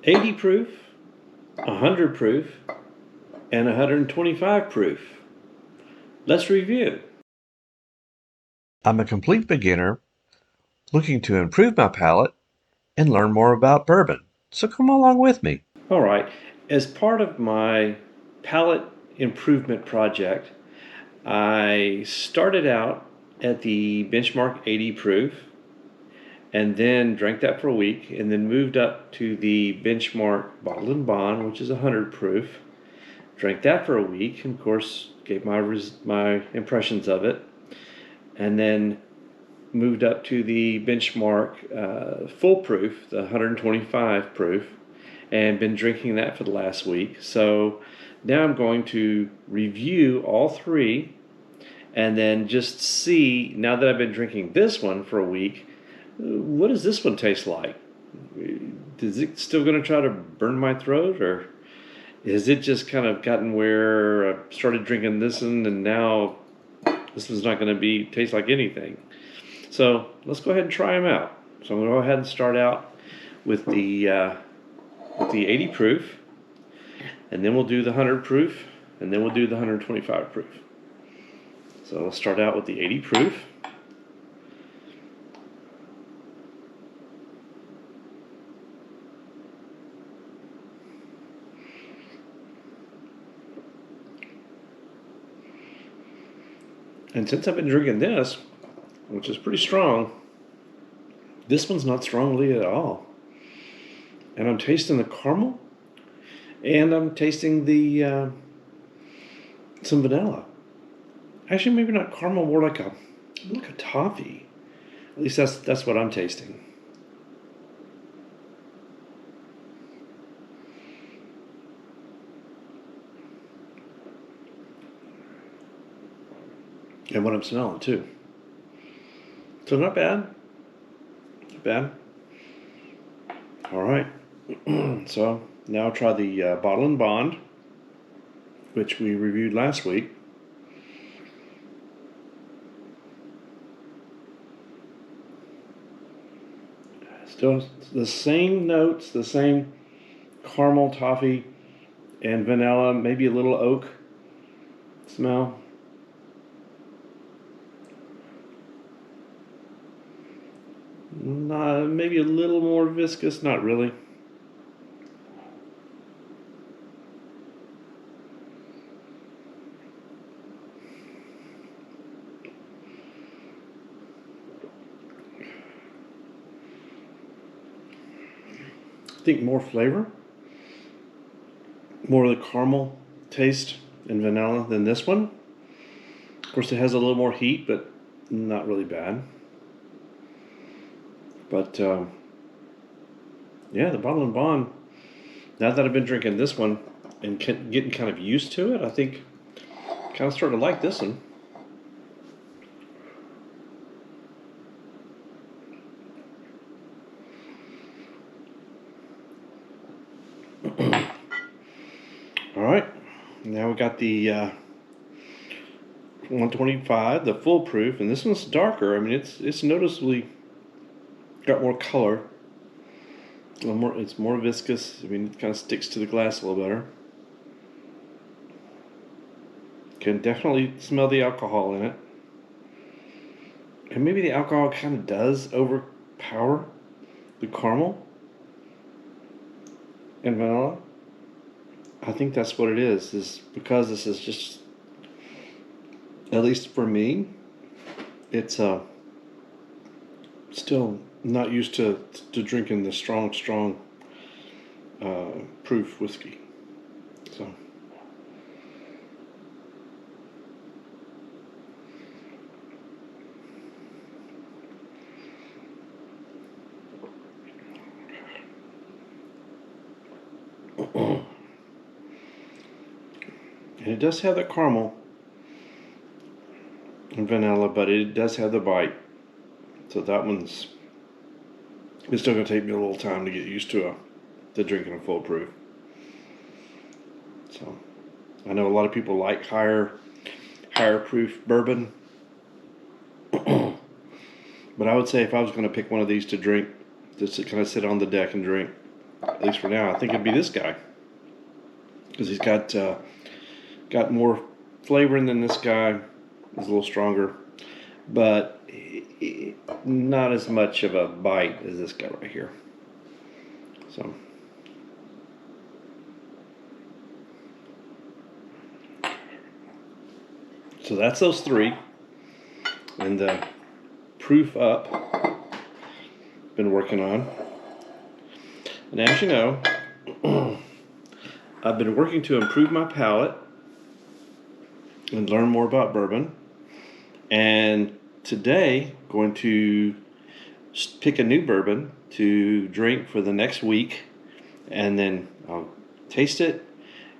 80 proof, 100 proof, and 125 proof. Let's review. I'm a complete beginner looking to improve my palate and learn more about bourbon, so come along with me. All right, as part of my palate improvement project, I started out at the benchmark 80 proof and then drank that for a week and then moved up to the benchmark Bourbon, which is 100 proof. Drank that for a week and of course gave my impressions of it, and then moved up to the benchmark full proof, the 125 proof, and been drinking that for the last week. So now I'm going to review all three and then just see, now that I've been drinking this one for a week, what does this one taste like? Is it still going to try to burn my throat, or is it just kind of gotten where I started drinking this one and now this one's not going to taste like anything? So let's go ahead and try them out. So I'm going to go ahead and start out with the 80 proof, and then we'll do the 100 proof, and then we'll do the 125 proof. So let's start out with the 80 proof. And since I've been drinking this, which is pretty strong, this one's not strongly at all. And I'm tasting the caramel, and I'm tasting the some vanilla. Actually, maybe not caramel, more like a toffee. At least that's what I'm tasting. And what I'm smelling too. So not bad. Not bad. All right. So now I'll try the Bottle and Bond, which we reviewed last week. Still the same notes, the same caramel, toffee, and vanilla, maybe a little oak smell. Maybe a little more viscous, not really. I think more flavor, more of the caramel taste and vanilla than this one. Of course, it has a little more heat, but not really bad. But yeah, the Bottle and Bond, now that I've been drinking this one and getting kind of used to it, I think kind of starting to like this one. All right, now we got the 125, the full proof, and this one's darker. I mean, it's noticeably got more color. A little more, it's more viscous. I mean, it kind of sticks to the glass a little better. Can definitely smell the alcohol in it. And maybe the alcohol kind of does overpower the caramel and vanilla. I think that's what it is because this is just, at least for me, it's still not used to drinking the strong proof whiskey. So and it does have the caramel and vanilla, but it does have the bite. So that one's, it's still going to take me a little time to get used to drinking a full proof. So I know a lot of people like higher proof bourbon, but I would say if I was going to pick one of these to drink, just to kind of sit on the deck and drink, at least for now, I think it'd be this guy, because he's got more flavoring than this guy. He's a little stronger, but not as much of a bite as this guy right here. So that's those three, and the proof up been working on. And as you know, I've been working to improve my palate and learn more about bourbon. And today, going to pick a new bourbon to drink for the next week, and then I'll taste it,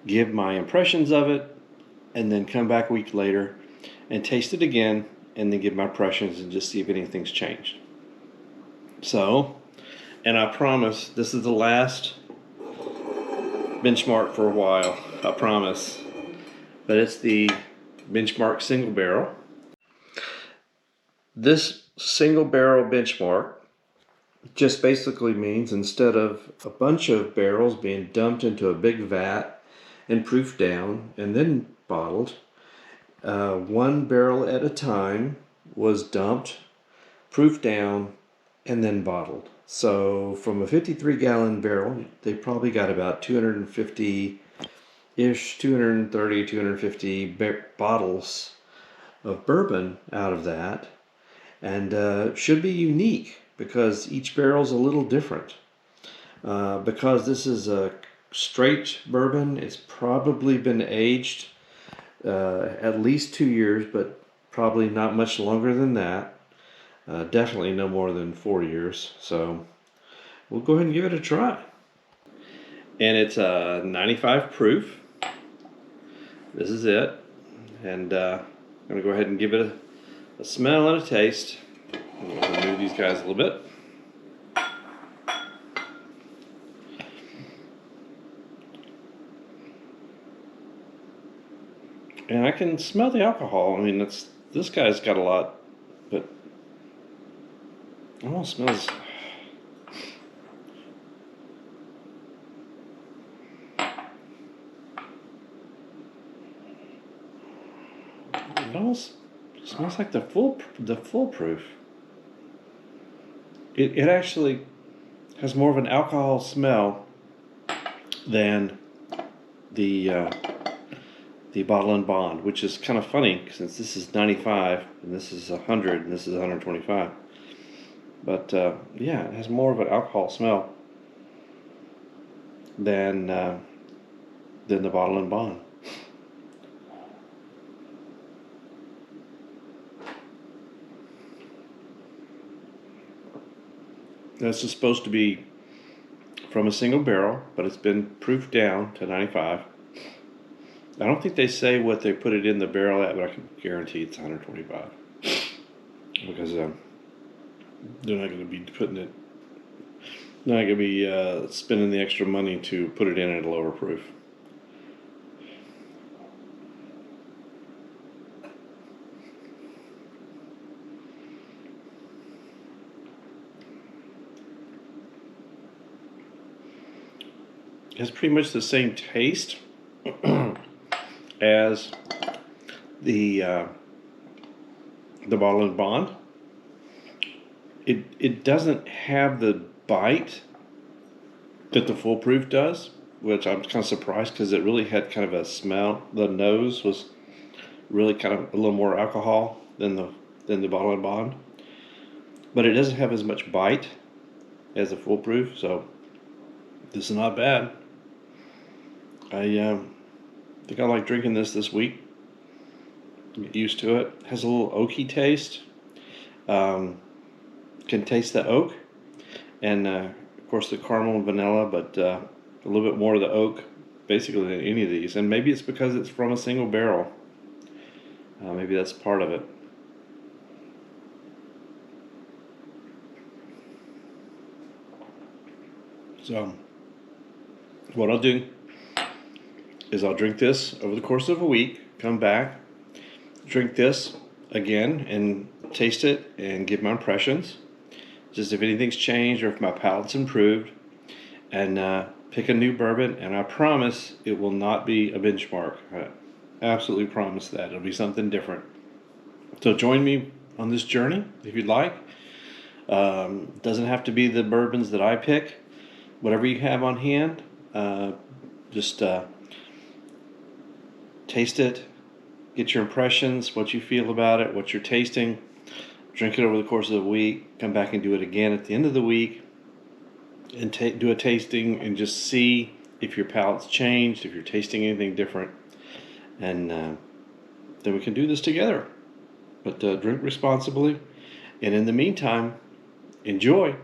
give my impressions of it, and then come back a week later and taste it again, and then give my impressions and just see if anything's changed. So, and I promise this is the last benchmark for a while, I promise. But it's the benchmark single barrel. This single barrel benchmark just basically means instead of a bunch of barrels being dumped into a big vat and proofed down and then bottled, one barrel at a time was dumped, proofed down, and then bottled. So from a 53-gallon barrel, they probably got about 250-ish, 230, 250 bottles of bourbon out of that. And should be unique because each barrel's a little different. Because this is a straight bourbon, it's probably been aged at least 2 years, but probably not much longer than that. Definitely no more than 4 years. So we'll go ahead and give it a try. And it's a 95 proof. This is it. And I'm going to go ahead and give it a smell and a taste. I'm going to remove these guys a little bit. And I can smell the alcohol. I mean, this guy's got a lot, but it almost smells. It almost smells like the full proof. It actually has more of an alcohol smell than the bottle and bond, which is kind of funny since this is 95 and this is 100 and this is 125. But yeah, it has more of an alcohol smell than the bottle and bond. This is supposed to be from a single barrel, but it's been proofed down to 95. I don't think they say what they put it in the barrel at, but I can guarantee it's 125. Because they're not going to be spending the extra money to put it in at a lower proof. It has pretty much the same taste as the bottle and bond. It doesn't have the bite that the full proof does, which I'm kind of surprised because it really had kind of a smell. The nose was really kind of a little more alcohol than the bottle and bond, but it doesn't have as much bite as the full proof. So this is not bad. I think I like drinking this week. Get used to it. Has a little oaky taste. Can taste the oak, and of course the caramel and vanilla, but a little bit more of the oak, basically, than any of these. And maybe it's because it's from a single barrel. Maybe that's part of it. So what I'll do is I'll drink this over the course of a week, come back, drink this again, and taste it and give my impressions, just if anything's changed or if my palate's improved. and pick a new bourbon, and I promise it will not be a benchmark. I absolutely promise that. It'll be something different. So join me on this journey if you'd like. Doesn't have to be the bourbons that I pick. Whatever you have on hand, just taste it, get your impressions, what you feel about it, what you're tasting. Drink it over the course of the week. Come back and do it again at the end of the week, and do a tasting and just see if your palate's changed, if you're tasting anything different, and then we can do this together. But drink responsibly, and in the meantime, enjoy.